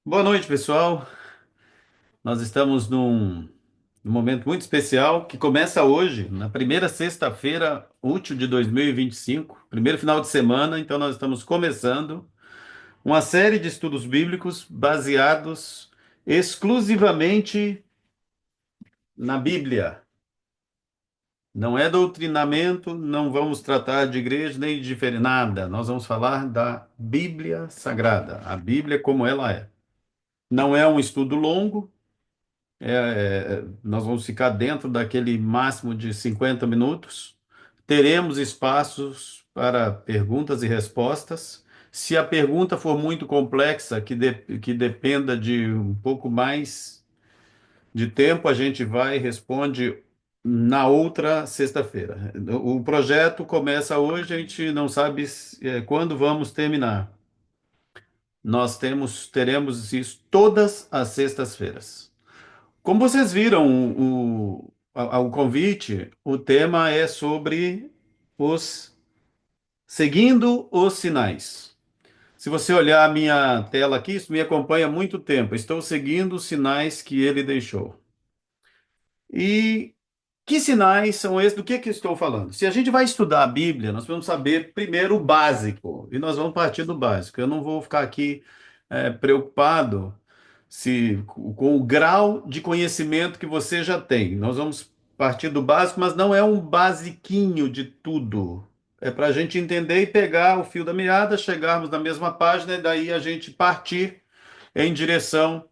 Boa noite, pessoal. Nós estamos num momento muito especial que começa hoje, na primeira sexta-feira útil de 2025, primeiro final de semana. Então, nós estamos começando uma série de estudos bíblicos baseados exclusivamente na Bíblia. Não é doutrinamento, não vamos tratar de igreja nem de nada. Nós vamos falar da Bíblia Sagrada, a Bíblia como ela é. Não é um estudo longo. Nós vamos ficar dentro daquele máximo de 50 minutos. Teremos espaços para perguntas e respostas. Se a pergunta for muito complexa, que dependa de um pouco mais de tempo, a gente vai e responde na outra sexta-feira. O projeto começa hoje, a gente não sabe quando vamos terminar. Teremos isso todas as sextas-feiras. Como vocês viram o convite, o tema é sobre os seguindo os sinais. Se você olhar a minha tela aqui, isso me acompanha há muito tempo. Estou seguindo os sinais que ele deixou. E que sinais são esses? Do que eu estou falando? Se a gente vai estudar a Bíblia, nós vamos saber primeiro o básico, e nós vamos partir do básico. Eu não vou ficar aqui preocupado se com o grau de conhecimento que você já tem. Nós vamos partir do básico, mas não é um basiquinho de tudo. É para a gente entender e pegar o fio da meada, chegarmos na mesma página e daí a gente partir em direção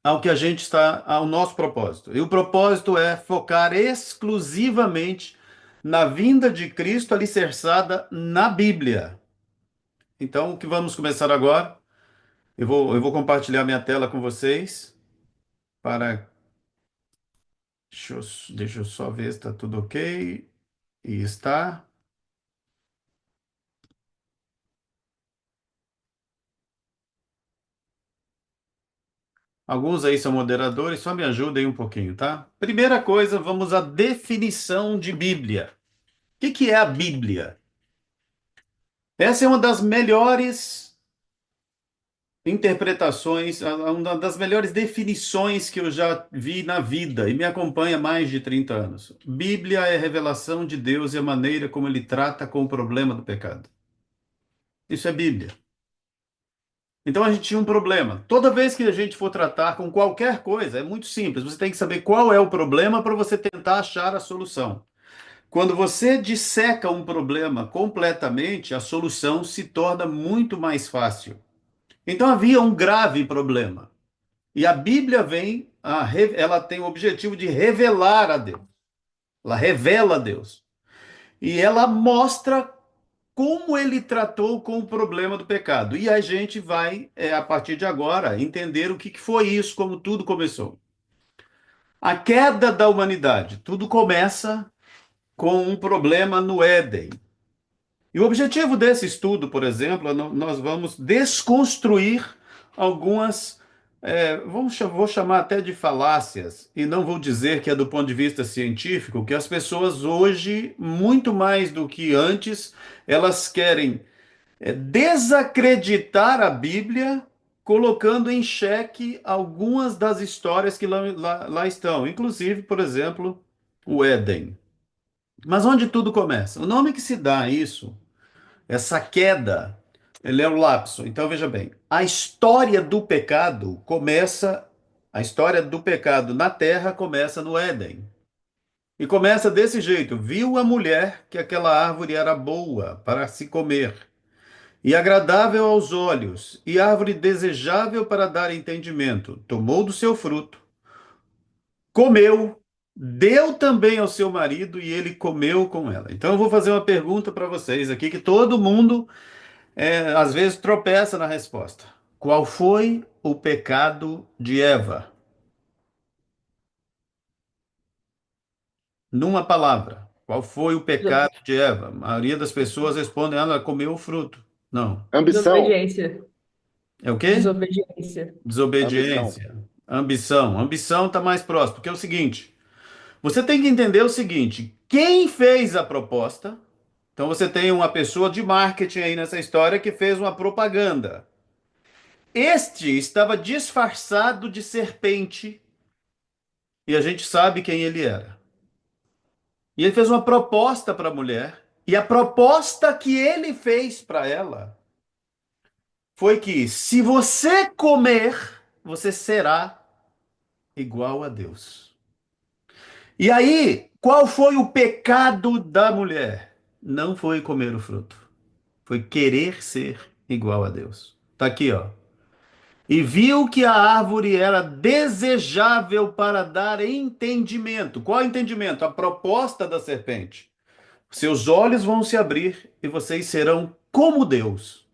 ao que a gente está, ao nosso propósito. E o propósito é focar exclusivamente na vinda de Cristo alicerçada na Bíblia. Então, o que vamos começar agora? Eu vou compartilhar minha tela com vocês para. Deixa eu só ver se está tudo ok. E está. Alguns aí são moderadores, só me ajudem um pouquinho, tá? Primeira coisa, vamos à definição de Bíblia. O que é a Bíblia? Essa é uma das melhores interpretações, uma das melhores definições que eu já vi na vida e me acompanha há mais de 30 anos. Bíblia é a revelação de Deus e a maneira como ele trata com o problema do pecado. Isso é Bíblia. Então a gente tinha um problema. Toda vez que a gente for tratar com qualquer coisa, é muito simples. Você tem que saber qual é o problema para você tentar achar a solução. Quando você disseca um problema completamente, a solução se torna muito mais fácil. Então havia um grave problema. E a Bíblia ela tem o objetivo de revelar a Deus. Ela revela a Deus. E ela mostra como ele tratou com o problema do pecado. E a gente vai, a partir de agora, entender o que foi isso, como tudo começou. A queda da humanidade. Tudo começa com um problema no Éden. E o objetivo desse estudo, por exemplo, nós vamos desconstruir algumas, vou chamar até de falácias, e não vou dizer que é do ponto de vista científico, que as pessoas hoje, muito mais do que antes, elas querem desacreditar a Bíblia, colocando em xeque algumas das histórias que lá estão, inclusive, por exemplo, o Éden. Mas onde tudo começa? O nome que se dá a isso, essa queda, ele é o lapso. Então veja bem, a história do pecado na Terra começa no Éden. E começa desse jeito: viu a mulher que aquela árvore era boa para se comer e agradável aos olhos, e árvore desejável para dar entendimento. Tomou do seu fruto, comeu, deu também ao seu marido, e ele comeu com ela. Então eu vou fazer uma pergunta para vocês aqui, que todo mundo às vezes tropeça na resposta. Qual foi o pecado de Eva? Numa palavra. Qual foi o Deso- pecado de Eva? A maioria das pessoas respondem, ela comeu o fruto. Não. Ambição, Desobediência. É o quê? Desobediência. ambição. Desobediência. Ambição. Ambição está mais próximo, porque é o seguinte: você tem que entender o seguinte: quem fez a proposta? Então você tem uma pessoa de marketing aí nessa história que fez uma propaganda. Este estava disfarçado de serpente e a gente sabe quem ele era. E ele fez uma proposta para a mulher, e a proposta que ele fez para ela foi que se você comer, você será igual a Deus. E aí, qual foi o pecado da mulher? Não foi comer o fruto, foi querer ser igual a Deus. Tá aqui, ó. E viu que a árvore era desejável para dar entendimento. Qual entendimento? A proposta da serpente. Seus olhos vão se abrir e vocês serão como Deus.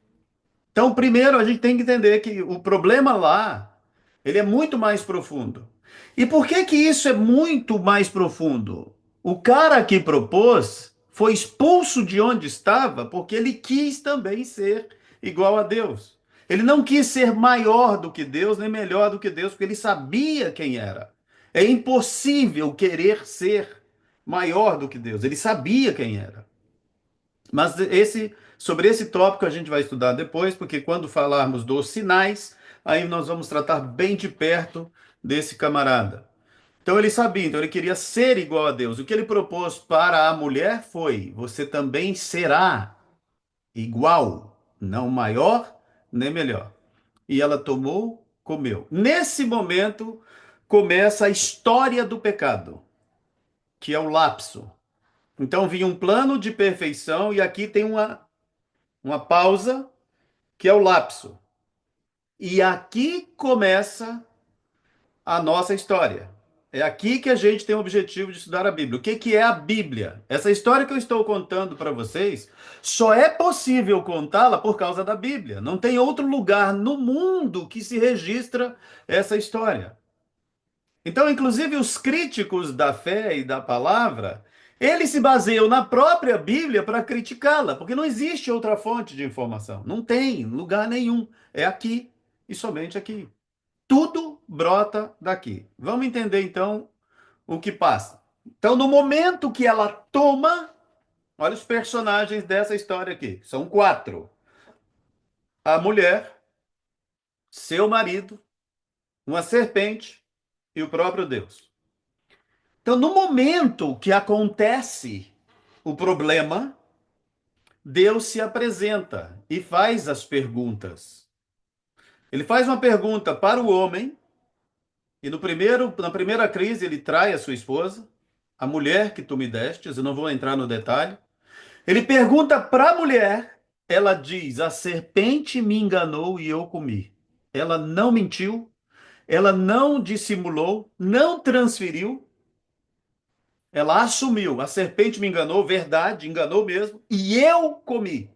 Então, primeiro a gente tem que entender que o problema lá, ele é muito mais profundo. E por que que isso é muito mais profundo? O cara que propôs foi expulso de onde estava porque ele quis também ser igual a Deus. Ele não quis ser maior do que Deus, nem melhor do que Deus, porque ele sabia quem era. É impossível querer ser maior do que Deus. Ele sabia quem era. Mas sobre esse tópico a gente vai estudar depois, porque quando falarmos dos sinais, aí nós vamos tratar bem de perto desse camarada. Então ele sabia, então ele queria ser igual a Deus. O que ele propôs para a mulher foi: você também será igual, não maior nem melhor. E ela tomou, comeu. Nesse momento começa a história do pecado, que é o lapso. Então vinha um plano de perfeição e aqui tem uma pausa, que é o lapso. E aqui começa a nossa história. É aqui que a gente tem o objetivo de estudar a Bíblia. O que que é a Bíblia? Essa história que eu estou contando para vocês, só é possível contá-la por causa da Bíblia. Não tem outro lugar no mundo que se registra essa história. Então, inclusive, os críticos da fé e da palavra, eles se baseiam na própria Bíblia para criticá-la, porque não existe outra fonte de informação. Não tem lugar nenhum. É aqui e somente aqui. Tudo brota daqui. Vamos entender então o que passa. Então, no momento que ela toma, olha os personagens dessa história aqui. São quatro: a mulher, seu marido, uma serpente e o próprio Deus. Então, no momento que acontece o problema, Deus se apresenta e faz as perguntas. Ele faz uma pergunta para o homem, e na primeira crise ele trai a sua esposa, a mulher que tu me destes, eu não vou entrar no detalhe. Ele pergunta para a mulher, ela diz: a serpente me enganou e eu comi. Ela não mentiu, ela não dissimulou, não transferiu. Ela assumiu, a serpente me enganou, verdade, enganou mesmo, e eu comi.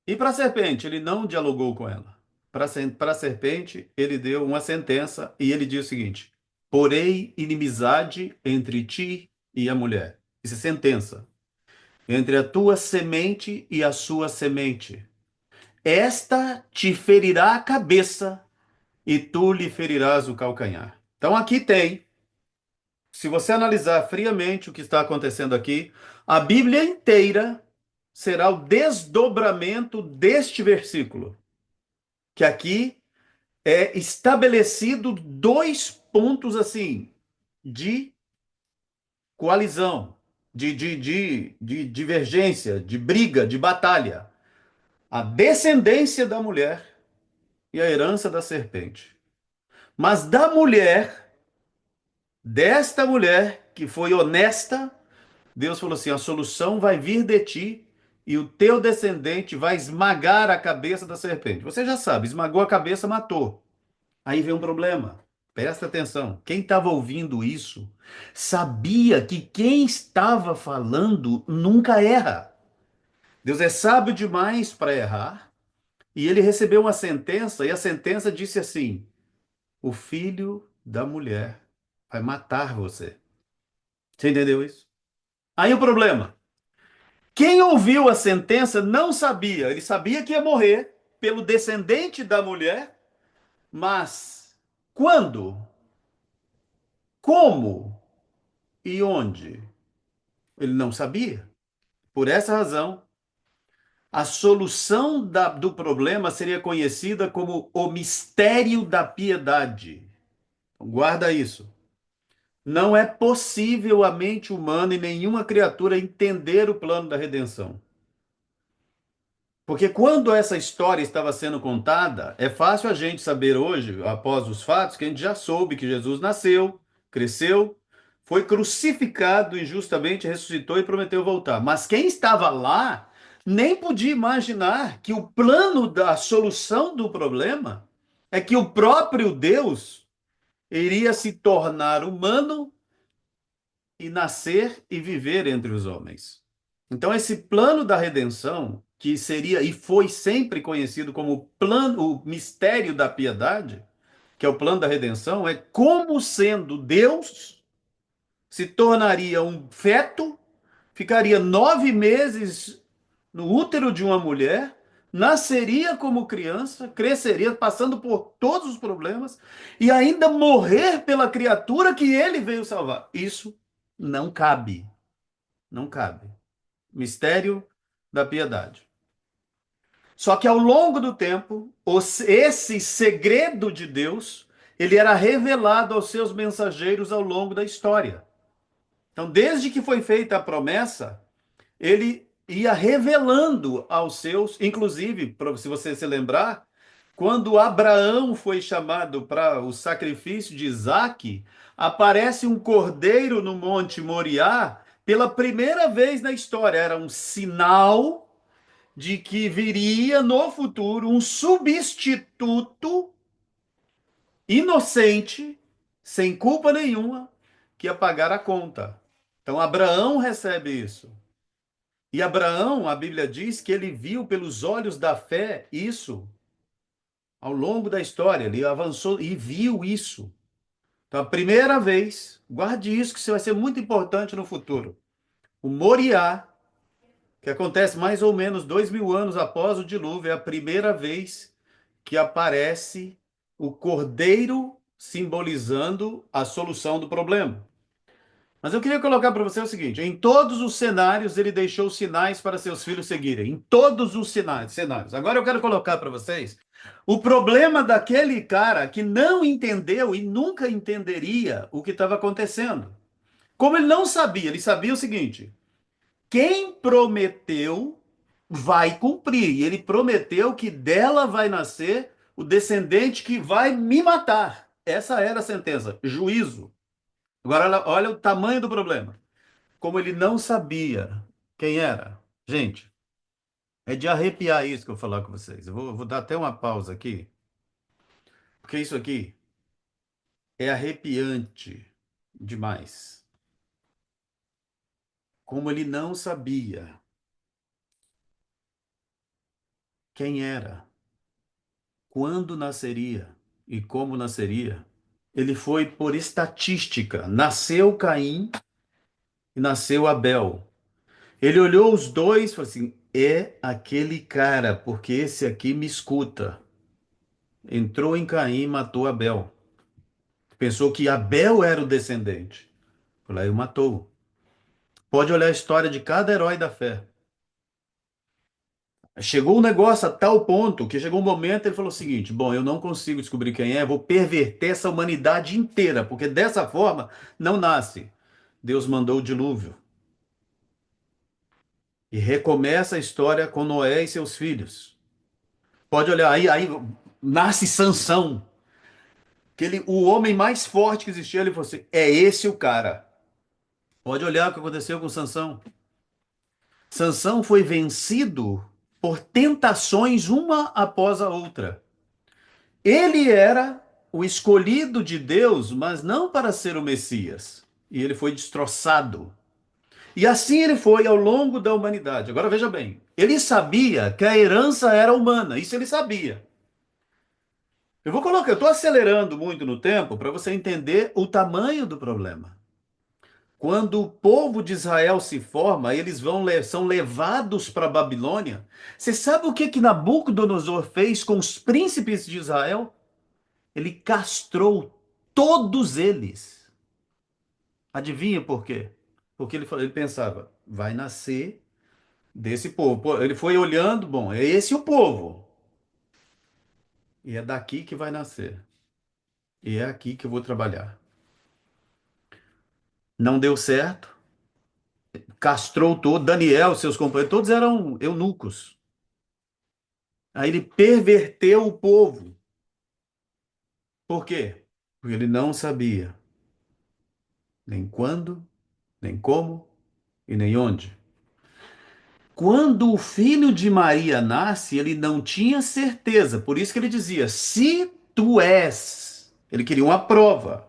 E para a serpente, ele não dialogou com ela. Para a serpente, ele deu uma sentença e ele diz o seguinte: porei inimizade entre ti e a mulher. Isso é sentença. Entre a tua semente e a sua semente. Esta te ferirá a cabeça e tu lhe ferirás o calcanhar. Então aqui tem, se você analisar friamente o que está acontecendo aqui, a Bíblia inteira será o desdobramento deste versículo, que aqui é estabelecido dois pontos assim de coalizão, de divergência, de briga, de batalha. A descendência da mulher e a herança da serpente. Mas da mulher, desta mulher que foi honesta, Deus falou assim: a solução vai vir de ti e o teu descendente vai esmagar a cabeça da serpente. Você já sabe, esmagou a cabeça, matou. Aí vem um problema. Presta atenção. Quem estava ouvindo isso sabia que quem estava falando nunca erra. Deus é sábio demais para errar. E ele recebeu uma sentença, e a sentença disse assim: o filho da mulher vai matar você. Você entendeu isso? Aí o problema. Quem ouviu a sentença não sabia. Ele sabia que ia morrer pelo descendente da mulher, mas quando, como e onde? Ele não sabia. Por essa razão, A solução do problema seria conhecida como o mistério da piedade. Guarda isso. Não é possível a mente humana e nenhuma criatura entender o plano da redenção. Porque quando essa história estava sendo contada, é fácil a gente saber hoje, após os fatos, que a gente já soube que Jesus nasceu, cresceu, foi crucificado injustamente, ressuscitou e prometeu voltar. Mas quem estava lá nem podia imaginar que o plano da solução do problema é que o próprio Deus iria se tornar humano e nascer e viver entre os homens. Então, esse plano da redenção, que seria e foi sempre conhecido como o plano, o mistério da piedade, que é o plano da redenção, é como sendo Deus se tornaria um feto, ficaria 9 meses no útero de uma mulher, nasceria como criança, cresceria, passando por todos os problemas e ainda morrer pela criatura que ele veio salvar. Isso não cabe, não cabe. Mistério da piedade. Só que ao longo do tempo, esse segredo de Deus, ele era revelado aos seus mensageiros ao longo da história. Então, desde que foi feita a promessa, ele ia revelando aos seus, inclusive, se você se lembrar, quando Abraão foi chamado para o sacrifício de Isaque, aparece um cordeiro no Monte Moriá pela primeira vez na história. Era um sinal de que viria no futuro um substituto inocente, sem culpa nenhuma, que ia pagar a conta. Então Abraão recebe isso. E Abraão, a Bíblia diz que ele viu pelos olhos da fé isso ao longo da história. Ele avançou e viu isso. Então, a primeira vez, guarde isso, que isso vai ser muito importante no futuro. O Moriá, que acontece mais ou menos 2.000 anos após o dilúvio, é a primeira vez que aparece o cordeiro simbolizando a solução do problema. Mas eu queria colocar para você o seguinte: em todos os cenários ele deixou sinais para seus filhos seguirem. Em todos os cenários. Agora eu quero colocar para vocês o problema daquele cara que não entendeu e nunca entenderia o que estava acontecendo. Como ele não sabia, ele sabia o seguinte: quem prometeu vai cumprir. E ele prometeu que dela vai nascer o descendente que vai me matar. Essa era a sentença, juízo. Agora, olha o tamanho do problema. Como ele não sabia quem era. Gente, é de arrepiar isso que eu vou falar com vocês. Eu vou dar até uma pausa aqui, porque isso aqui é arrepiante demais. Como ele não sabia quem era, quando nasceria e como nasceria, ele foi por estatística. Nasceu Caim e nasceu Abel. Ele olhou os dois e falou assim: é aquele cara, porque esse aqui me escuta. Entrou em Caim e matou Abel. Pensou que Abel era o descendente. Foi lá e o matou. Pode olhar a história de cada herói da fé. Chegou um negócio a tal ponto que chegou um momento ele falou o seguinte: bom, eu não consigo descobrir quem é, vou perverter essa humanidade inteira, porque dessa forma não nasce. Deus mandou o dilúvio. E recomeça a história com Noé e seus filhos. Pode olhar, aí nasce Sansão. O homem mais forte que existia, ele falou assim: é esse o cara. Pode olhar o que aconteceu com Sansão. Sansão foi vencido por tentações uma após a outra. Ele era o escolhido de Deus, mas não para ser o Messias. E ele foi destroçado. E assim ele foi ao longo da humanidade. Agora veja bem, ele sabia que a herança era humana, isso ele sabia. Eu estou acelerando muito no tempo para você entender o tamanho do problema. Quando o povo de Israel se forma, eles são levados para a Babilônia. Você sabe o que Nabucodonosor fez com os príncipes de Israel? Ele castrou todos eles. Adivinha por quê? Porque ele pensava, vai nascer desse povo. Pô, ele foi olhando, bom, é esse o povo. E é daqui que vai nascer. E é aqui que eu vou trabalhar. Não deu certo, castrou todo, Daniel, seus companheiros, todos eram eunucos. Aí ele perverteu o povo. Por quê? Porque ele não sabia nem quando, nem como e nem onde. Quando o filho de Maria nasce, ele não tinha certeza. Por isso que ele dizia: se tu és. Ele queria uma prova.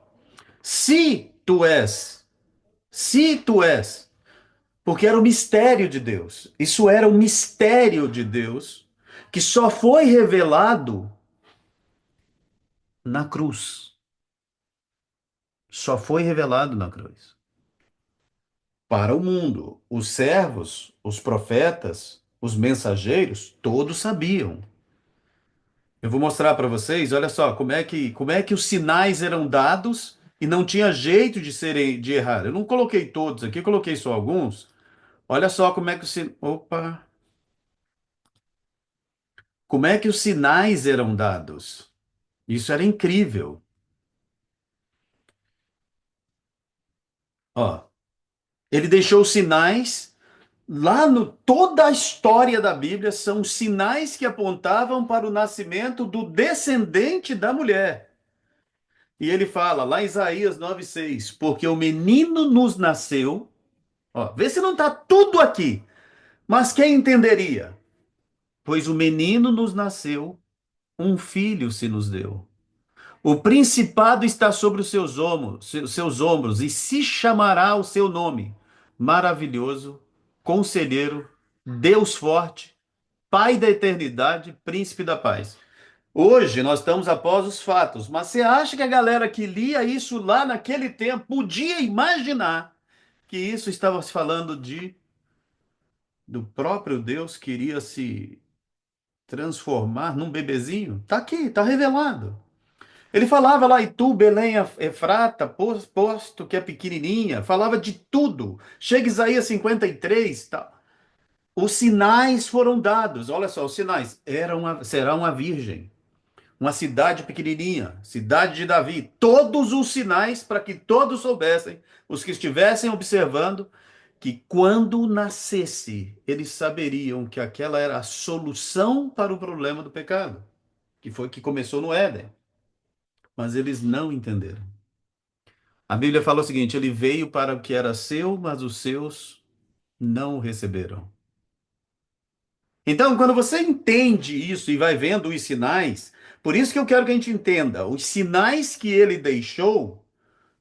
Se tu és. Se tu és. Porque era o mistério de Deus. Isso era o mistério de Deus que só foi revelado na cruz. Só foi revelado na cruz. Para o mundo, os servos, os profetas, os mensageiros, todos sabiam. Eu vou mostrar para vocês, olha só, como é que os sinais eram dados e não tinha jeito de serem de errar. Eu não coloquei todos aqui, eu coloquei só alguns. Olha só como é que os sinais eram dados. Isso era incrível. Ó, ele deixou sinais lá no toda a história da Bíblia são sinais que apontavam para o nascimento do descendente da mulher. E ele fala lá em Isaías 9:6, porque o menino nos nasceu. Ó, vê se não está tudo aqui. Mas quem entenderia? Pois o menino nos nasceu, um filho se nos deu. O principado está sobre os seus ombros, e se chamará o seu nome: Maravilhoso, Conselheiro, Deus Forte, Pai da Eternidade, Príncipe da Paz. Hoje nós estamos após os fatos, mas você acha que a galera que lia isso lá naquele tempo podia imaginar que isso estava se falando do próprio Deus que iria se transformar num bebezinho? Tá aqui, tá revelado. Ele falava lá, e tu, Belém Efrata, posto que é pequenininha, falava de tudo. Chega Isaías 53, tá? Os sinais foram dados. Olha só, os sinais. Será uma virgem, uma cidade pequenininha, cidade de Davi. Todos os sinais para que todos soubessem, os que estivessem observando, que quando nascesse, eles saberiam que aquela era a solução para o problema do pecado, que foi que começou no Éden. Mas eles não entenderam. A Bíblia fala o seguinte: ele veio para o que era seu, mas os seus não o receberam. Então, quando você entende isso e vai vendo os sinais, por isso que eu quero que a gente entenda, os sinais que ele deixou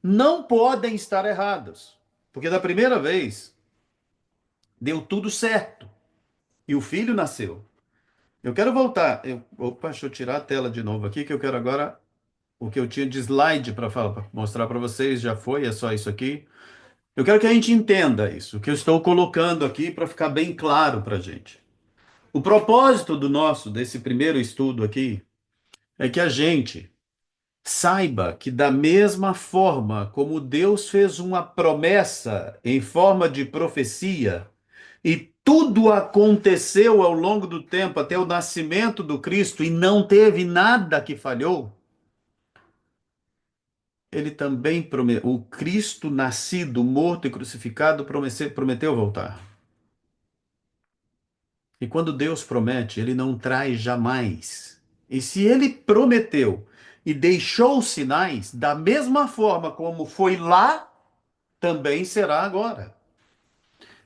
não podem estar errados. Porque da primeira vez deu tudo certo e o filho nasceu. Eu quero voltar. Opa, deixa eu tirar a tela de novo aqui, que eu quero agora o que eu tinha de slide para mostrar para vocês. Já foi, é só isso aqui. Eu quero que a gente entenda isso, que eu estou colocando aqui para ficar bem claro para a gente. O propósito desse primeiro estudo aqui, é que a gente saiba que, da mesma forma como Deus fez uma promessa em forma de profecia, e tudo aconteceu ao longo do tempo até o nascimento do Cristo e não teve nada que falhou, ele também prometeu, o Cristo nascido, morto e crucificado, prometeu voltar. E quando Deus promete, ele não traz jamais. E se ele prometeu e deixou os sinais, da mesma forma como foi lá, também será agora.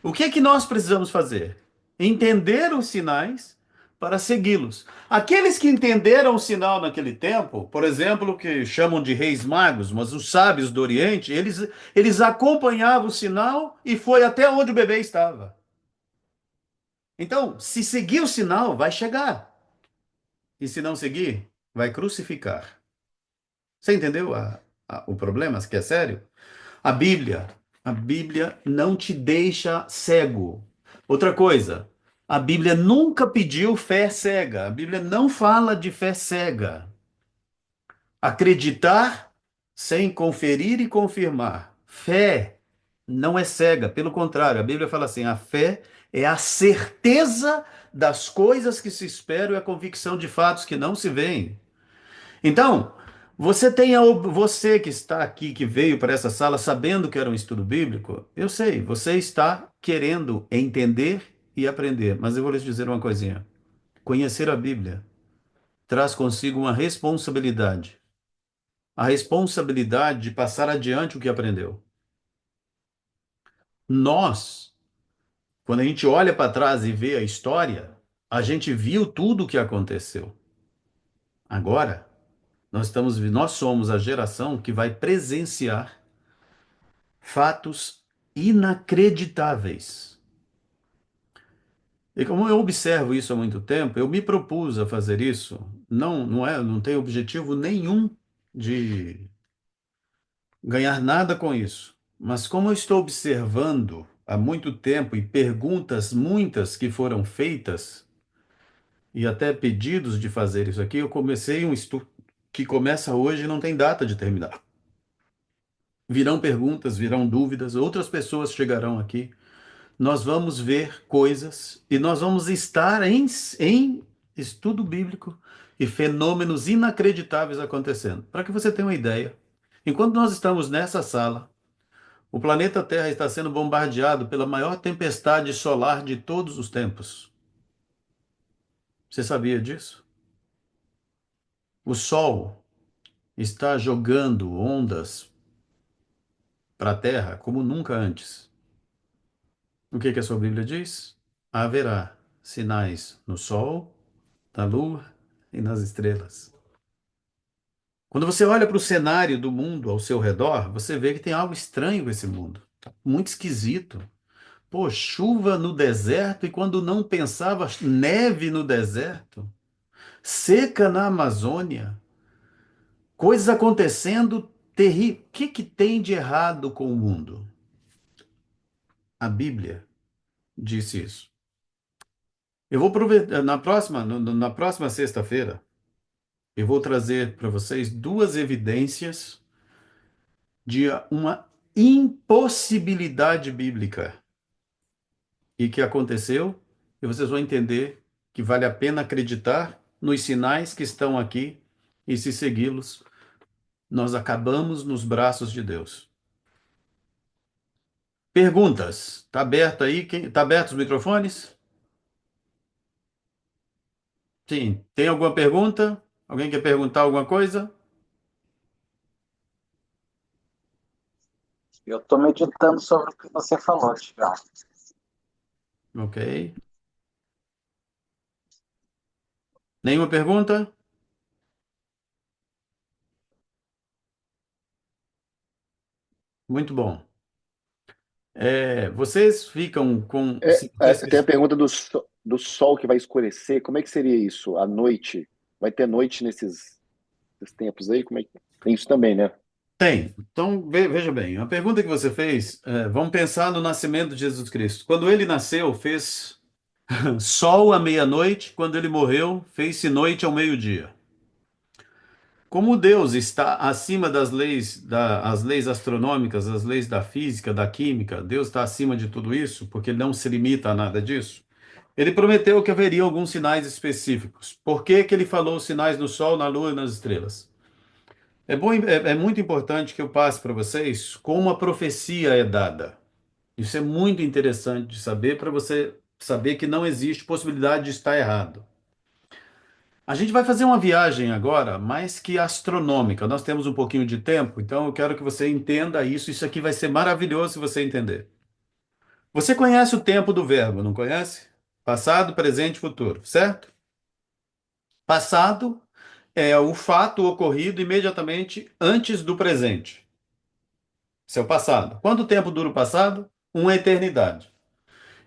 O que é que nós precisamos fazer? Entender os sinais para segui-los. Aqueles que entenderam o sinal naquele tempo, por exemplo, que chamam de reis magos, mas os sábios do Oriente, eles acompanhavam o sinal e foi até onde o bebê estava. Então, se seguir o sinal, vai chegar. E se não seguir, vai crucificar. Você entendeu o problema, que é sério? A Bíblia, a Bíblia não te deixa cego. Outra coisa, a Bíblia nunca pediu fé cega. A Bíblia não fala de fé cega. Acreditar sem conferir e confirmar. Fé não é cega, pelo contrário, a Bíblia fala assim: a fé É a certeza das coisas que se esperam e a convicção de fatos que não se veem. Então, você que está aqui, que veio para essa sala sabendo que era um estudo bíblico, eu sei, você está querendo entender e aprender, mas eu vou lhes dizer uma coisinha. Conhecer a Bíblia traz consigo uma responsabilidade. A responsabilidade de passar adiante o que aprendeu. Nós, quando a gente olha para trás e vê a história, a gente viu tudo o que aconteceu. Agora, nós somos a geração que vai presenciar fatos inacreditáveis. E como eu observo isso há muito tempo, eu me propus a fazer isso. Não tem objetivo nenhum de ganhar nada com isso. Mas como eu estou observando há muito tempo e perguntas muitas que foram feitas e até pedidos de fazer isso aqui, eu comecei um estudo que começa hoje e não tem data de terminar. Virão perguntas, virão dúvidas, outras pessoas chegarão aqui. Nós vamos ver coisas e nós vamos estar em estudo bíblico e fenômenos inacreditáveis acontecendo. Para que você tenha uma ideia, enquanto nós estamos nessa sala, o planeta Terra está sendo bombardeado pela maior tempestade solar de todos os tempos. Você sabia disso? O Sol está jogando ondas para a Terra como nunca antes. O que que a sua Bíblia diz? Haverá sinais no Sol, na Lua e nas estrelas. Quando você olha para o cenário do mundo ao seu redor, você vê que tem algo estranho com esse mundo. Muito esquisito. Pô, chuva no deserto e quando não pensava, neve no deserto. Seca na Amazônia. Coisas acontecendo terríveis. O que que tem de errado com o mundo? A Bíblia disse isso. Eu vou aproveitar, na próxima sexta-feira, eu vou trazer para vocês duas evidências de uma impossibilidade bíblica e que aconteceu, e vocês vão entender que vale a pena acreditar nos sinais que estão aqui e se segui-los, nós acabamos nos braços de Deus. Perguntas? Tá aberto aí? Tá aberto os microfones? Sim. Tem alguma pergunta? Alguém quer perguntar alguma coisa? Eu estou meditando sobre o que você falou, Tiago. Ok. Nenhuma pergunta? Muito bom. Vocês ficam com. Tem a pergunta do sol que vai escurecer. Como é que seria isso? À noite? Vai ter noite nesses tempos aí? Como é que... Tem isso também, né? Tem. Então, veja bem, a pergunta que você fez, vamos pensar no nascimento de Jesus Cristo. Quando ele nasceu, fez sol à meia-noite, quando ele morreu, fez-se noite ao meio-dia. Como Deus está acima das leis, as leis astronômicas, as leis da física, da química, Deus está acima de tudo isso, porque ele não se limita a nada disso. Ele prometeu que haveria alguns sinais específicos. Por que que ele falou os sinais no sol, na lua e nas estrelas? É muito importante que eu passe para vocês como a profecia é dada. Isso é muito interessante de saber para você saber que não existe possibilidade de estar errado. A gente vai fazer uma viagem agora, mais que astronômica. Nós temos um pouquinho de tempo, então eu quero que você entenda isso. Isso aqui vai ser maravilhoso se você entender. Você conhece o tempo do verbo, não conhece? Passado, presente e futuro, certo? Passado é o fato ocorrido imediatamente antes do presente. Esse é o passado. Quanto tempo dura o passado? Uma eternidade.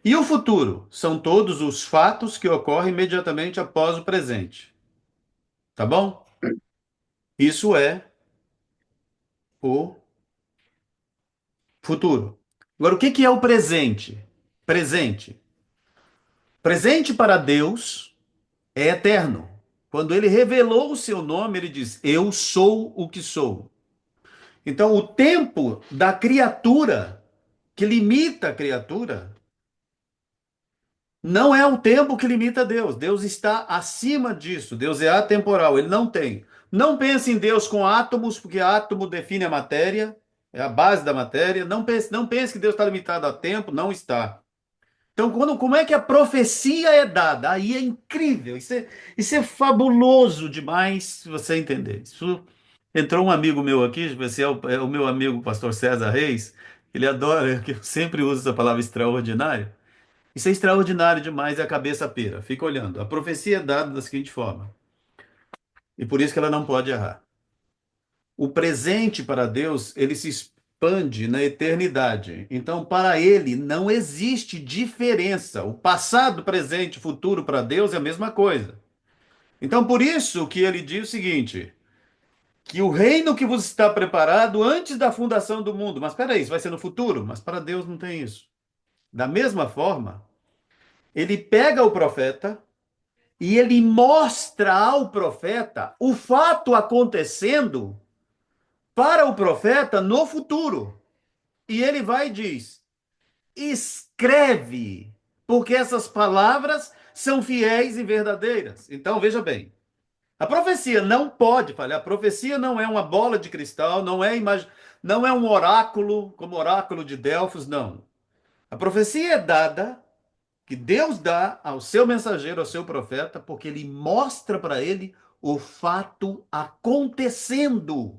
E o futuro? São todos os fatos que ocorrem imediatamente após o presente. Tá bom? Isso é o futuro. Agora, o que que é o presente? Presente. Presente para Deus é eterno. Quando ele revelou o seu nome, ele diz: Eu sou o que sou. Então, o tempo da criatura, que limita a criatura, Não é o tempo que limita Deus. Deus está acima disso. Deus é atemporal. Ele não tem. Não pense em Deus com átomos, porque átomo define a matéria, é a base da matéria. Não pense que Deus está limitado a tempo. Não está. Então, como é que a profecia é dada? Aí é incrível. Isso é fabuloso demais se você entender. Entrou um amigo meu aqui, esse é o meu amigo pastor César Reis. Ele adora, que eu sempre uso essa palavra extraordinário. Isso é extraordinário demais, é a cabeça pira. Fica olhando. A profecia é dada da seguinte forma, e por isso que ela não pode errar. O presente para Deus, ele se expande na eternidade. Então, para ele, não existe diferença. O passado, presente, futuro para Deus é a mesma coisa. Então, por isso que ele diz o seguinte, que o reino que vos está preparado antes da fundação do mundo. Mas espera aí, isso vai ser no futuro? Mas para Deus não tem isso. Da mesma forma, ele pega o profeta, e ele mostra ao profeta o fato acontecendo para o profeta no futuro. E ele vai e diz: escreve, porque essas palavras são fiéis e verdadeiras. Então veja bem, a profecia não pode falhar. A profecia não é uma bola de cristal, não é um oráculo, como o oráculo de Delfos, não. A profecia é dada, que Deus dá ao seu mensageiro, ao seu profeta, porque ele mostra para ele o fato acontecendo.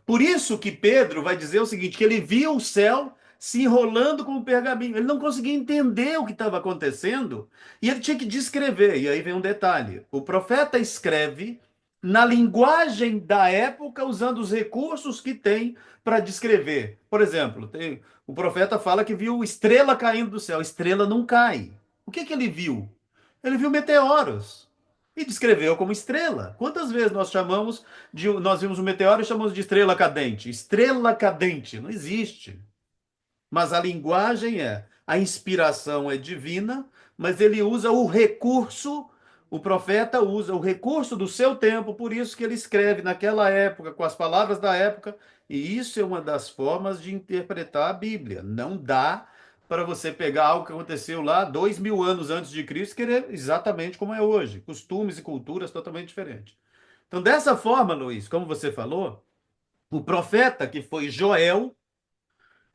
Por isso que Pedro vai dizer o seguinte, que ele viu o céu se enrolando com o pergaminho. Ele não conseguia entender o que estava acontecendo e ele tinha que descrever. E aí vem um detalhe. O profeta escreve na linguagem da época, usando os recursos que tem para descrever. Por exemplo, o profeta fala que viu estrela caindo do céu. Estrela não cai. O que ele viu? Ele viu meteoros e descreveu como estrela. Quantas vezes nós vimos um meteoro e chamamos de estrela cadente? Estrela cadente não existe. Mas a linguagem a inspiração é divina, mas ele usa o recurso, o profeta usa o recurso do seu tempo, por isso que ele escreve naquela época, com as palavras da época, e isso é uma das formas de interpretar a Bíblia. Não dá para você pegar algo que aconteceu lá 2.000 anos antes de Cristo e querer exatamente como é hoje, costumes e culturas totalmente diferentes. Então, dessa forma, Luiz, como você falou, o profeta que foi Joel,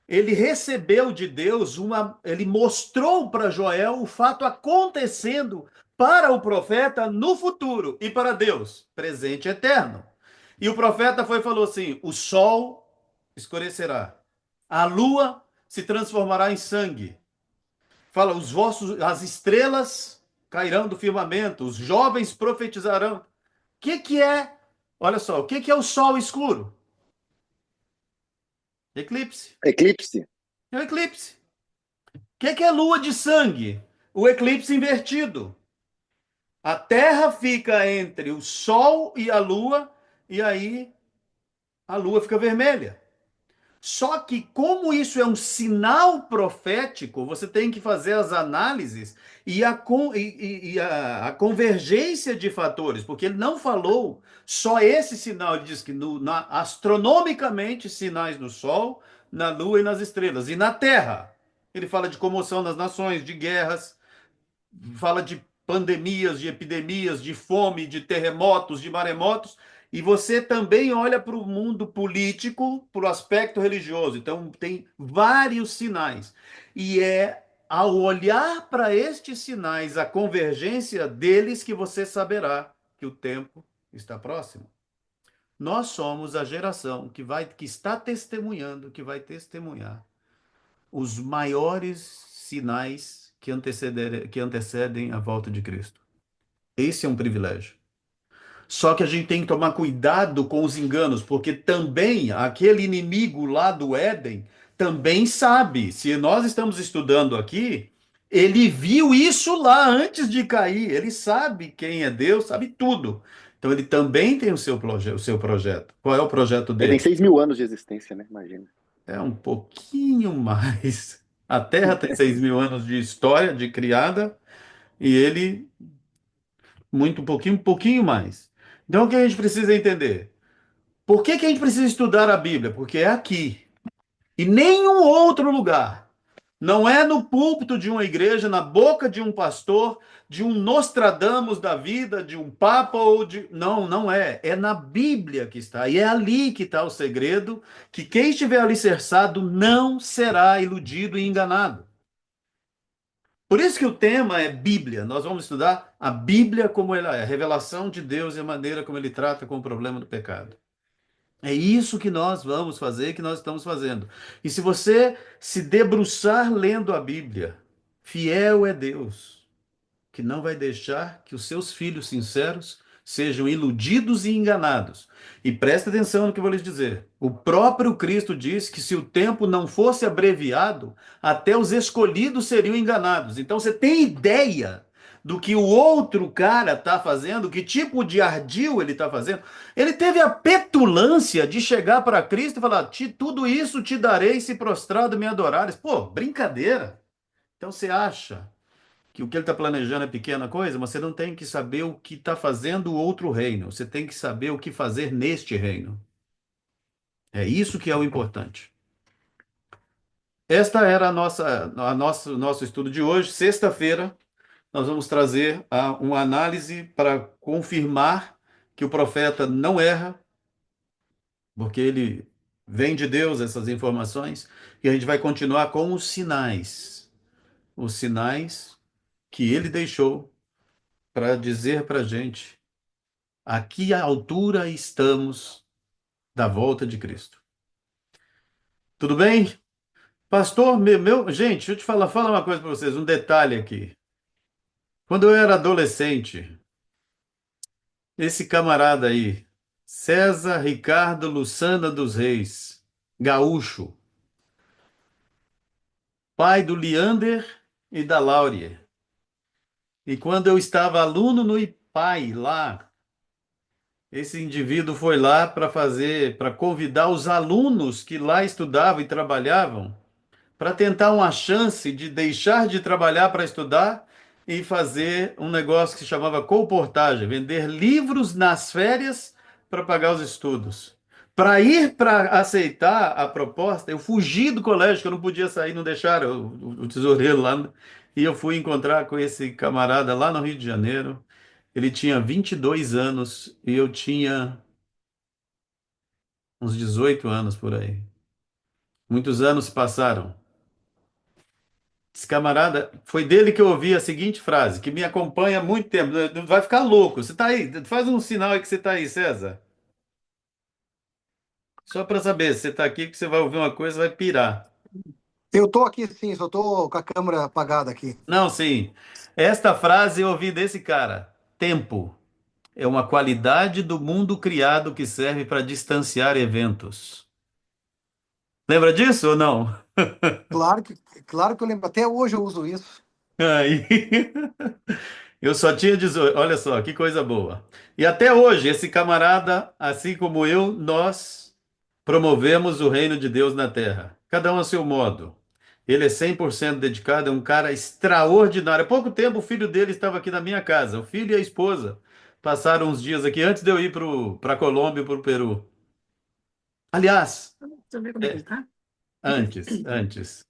ele recebeu de Deus ele mostrou para Joel o fato acontecendo para o profeta no futuro e para Deus, presente e eterno. E o profeta foi e falou assim: o sol escurecerá, a lua se transformará em sangue. Fala, as estrelas cairão do firmamento, os jovens profetizarão. O que é? Olha só, o que é o sol escuro? Eclipse. Eclipse? É o eclipse. O que é lua de sangue? O eclipse invertido. A Terra fica entre o Sol e a Lua, e aí a Lua fica vermelha. Só que, como isso é um sinal profético, você tem que fazer as análises e a convergência de fatores, porque ele não falou só esse sinal, ele diz que astronomicamente sinais no Sol, na Lua e nas estrelas, e na Terra. Ele fala de comoção nas nações, de guerras, fala de pandemias, de epidemias, de fome, de terremotos, de maremotos, e você também olha para o mundo político, para o aspecto religioso. Então, tem vários sinais. E é ao olhar para estes sinais, a convergência deles, que você saberá que o tempo está próximo. Nós somos a geração que está testemunhando, que vai testemunhar os maiores sinais que antecedem a volta de Cristo. Esse é um privilégio. Só que a gente tem que tomar cuidado com os enganos, porque também aquele inimigo lá do Éden também sabe. Se nós estamos estudando aqui, ele viu isso lá antes de cair. Ele sabe quem é Deus, sabe tudo. Então ele também tem o seu projeto. Qual é o projeto Ele tem dele? 6.000 anos de existência, né? Imagina. É um pouquinho mais. A Terra tem 6.000 anos de história, de criada, e ele um pouquinho mais. Então o que a gente precisa entender? Por que a gente precisa estudar a Bíblia? Porque é aqui. E nenhum outro lugar. Não é no púlpito de uma igreja, na boca de um pastor, de um Nostradamus da vida, de um papa ou de. Não, não é. É na Bíblia que está. E é ali que está o segredo, que quem estiver alicerçado não será iludido e enganado. Por isso que o tema é Bíblia. Nós vamos estudar a Bíblia como ela é, a revelação de Deus e a maneira como ele trata com o problema do pecado. É isso que nós vamos fazer, que nós estamos fazendo. E se você se debruçar lendo a Bíblia, fiel é Deus, que não vai deixar que os seus filhos sinceros sejam iludidos e enganados. E presta atenção no que eu vou lhes dizer. O próprio Cristo disse que se o tempo não fosse abreviado, até os escolhidos seriam enganados. Então você tem ideia do que o outro cara está fazendo, que tipo de ardil ele está fazendo? Ele teve a petulância de chegar para Cristo e falar: tudo isso te darei se prostrado me adorares. Pô, brincadeira. Então você acha que o que ele está planejando é pequena coisa, mas você não tem que saber o que está fazendo o outro reino. Você tem que saber o que fazer neste reino. É isso que é o importante. Esta era o nosso estudo de hoje. Sexta-feira, nós vamos trazer uma análise para confirmar que o profeta não erra, porque ele vem de Deus, essas informações, e a gente vai continuar com os sinais que ele deixou para dizer para a gente a que altura estamos da volta de Cristo. Tudo bem? Pastor, gente, deixa eu te falar uma coisa para vocês, um detalhe aqui. Quando eu era adolescente, esse camarada aí, César Ricardo Lucena dos Reis, gaúcho, pai do Leander e da Laure. E quando eu estava aluno no IPAI lá, esse indivíduo foi lá para convidar os alunos que lá estudavam e trabalhavam para tentar uma chance de deixar de trabalhar para estudar e fazer um negócio que se chamava colportagem, vender livros nas férias para pagar os estudos. Para ir para aceitar a proposta, eu fugi do colégio, que eu não podia sair, não deixaram o tesoureiro lá. E eu fui encontrar com esse camarada lá no Rio de Janeiro. Ele tinha 22 anos e eu tinha uns 18 anos por aí. Muitos anos se passaram. Esse camarada, foi dele que eu ouvi a seguinte frase, que me acompanha há muito tempo. Vai ficar louco. Você tá aí? Faz um sinal aí que você tá aí, César. Só para saber, se você tá aqui, que você vai ouvir uma coisa, vai pirar. Eu tô aqui sim, só tô com a câmera apagada aqui. Não, sim. Esta frase eu ouvi desse cara. Tempo é uma qualidade do mundo criado que serve para distanciar eventos. Lembra disso ou não? Claro que eu lembro. Até hoje eu uso isso. Aí. Eu só tinha 18. Olha só, que coisa boa. E até hoje, esse camarada, assim como eu, nós promovemos o reino de Deus na terra. Cada um a seu modo. Ele é 100% dedicado, é um cara extraordinário. Há pouco tempo, o filho dele estava aqui na minha casa. O filho e a esposa passaram uns dias aqui antes de eu ir para a Colômbia e para o Peru. Aliás, Deixa eu ver como é que ele tá. antes.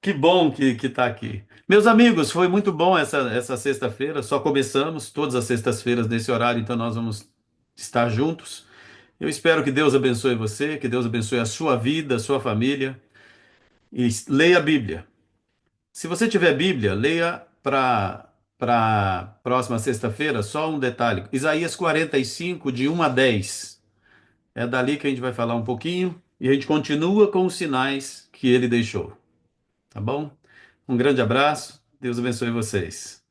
Que bom que está aqui. Meus amigos, foi muito bom essa sexta-feira. Só começamos todas as sextas-feiras nesse horário, então nós vamos estar juntos. Eu espero que Deus abençoe você, que Deus abençoe a sua vida, a sua família. E leia a Bíblia. Se você tiver Bíblia, leia para próxima sexta-feira, só um detalhe. Isaías 45, de 1 a 10. É dali que a gente vai falar um pouquinho e a gente continua com os sinais que ele deixou. Tá bom? Um grande abraço. Deus abençoe vocês.